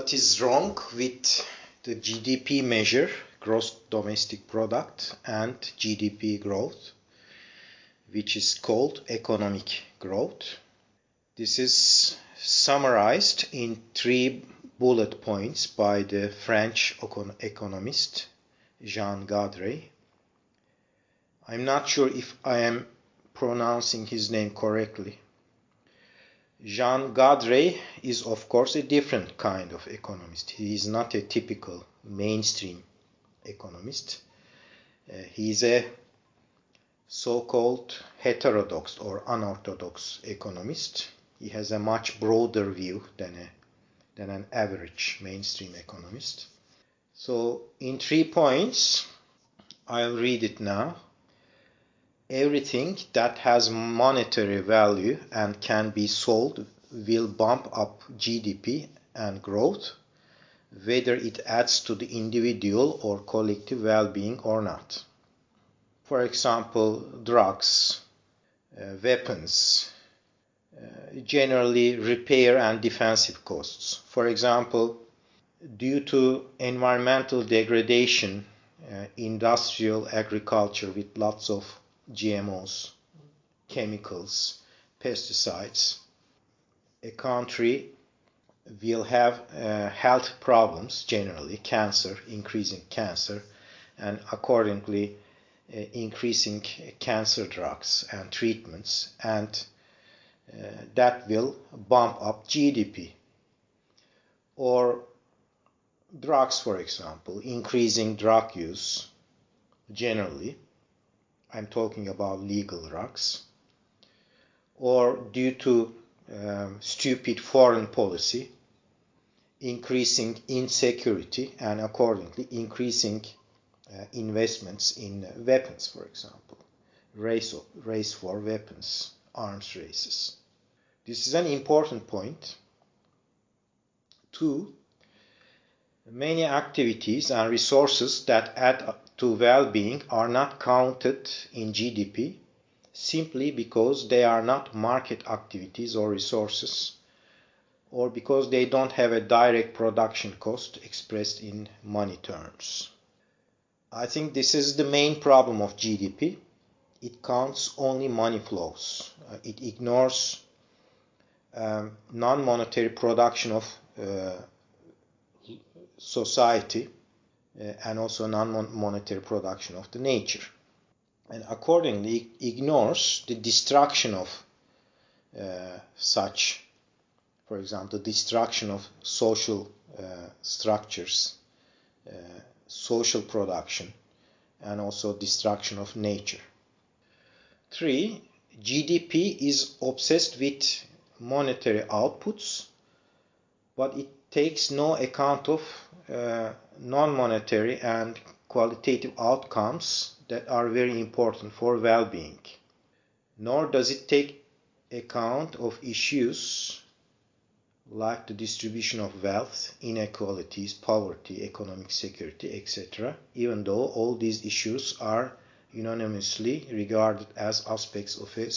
what is wrong with the GDP measure, gross domestic product, and GDP growth, which is called economic growth. This is summarized in 3 bullet points by the French economist Jean Gadrey. I'm not sure if I am pronouncing his name correctly. Jean Gadrey is, of course, a different kind of economist. He is not a typical mainstream economist. He is a so-called heterodox or unorthodox economist. He has a much broader view than an average mainstream economist. So, in 3 points, I'll read it now. Everything that has monetary value and can be sold will bump up GDP and growth, whether it adds to the individual or collective well-being or not. For example, drugs, weapons, generally repair and defensive costs. For example, due to environmental degradation, industrial agriculture with lots of GMOs, chemicals, pesticides, a country will have health problems, generally cancer, increasing cancer, and accordingly increasing cancer drugs and treatments, and that will bump up GDP. Or drugs, for example, increasing drug use generally. I'm talking about legal drugs, or due to stupid foreign policy, increasing insecurity and accordingly increasing investments in weapons, for example, race for weapons, arms races. This is an important point. 2, many activities and resources that add up to well-being are not counted in GDP simply because they are not market activities or resources, or because they don't have a direct production cost expressed in money terms. I think this is the main problem of GDP. It counts only money flows. It ignores non-monetary production of society and also non-monetary production of the nature, and accordingly ignores the destruction of such, for example, destruction of social structures, social production, and also destruction of nature. 3, GDP is obsessed with monetary outputs, but it takes no account of non-monetary and qualitative outcomes that are very important for well-being. Nor does it take account of issues like the distribution of wealth, inequalities, poverty, economic security, etc., even though all these issues are unanimously regarded as aspects of a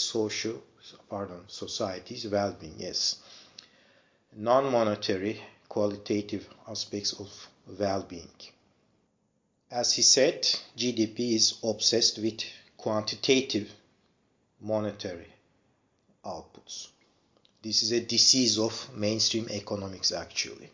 society's well-being. Yes, non-monetary qualitative aspects of well-being. As he said, GDP is obsessed with quantitative monetary outputs. This is a disease of mainstream economics, actually.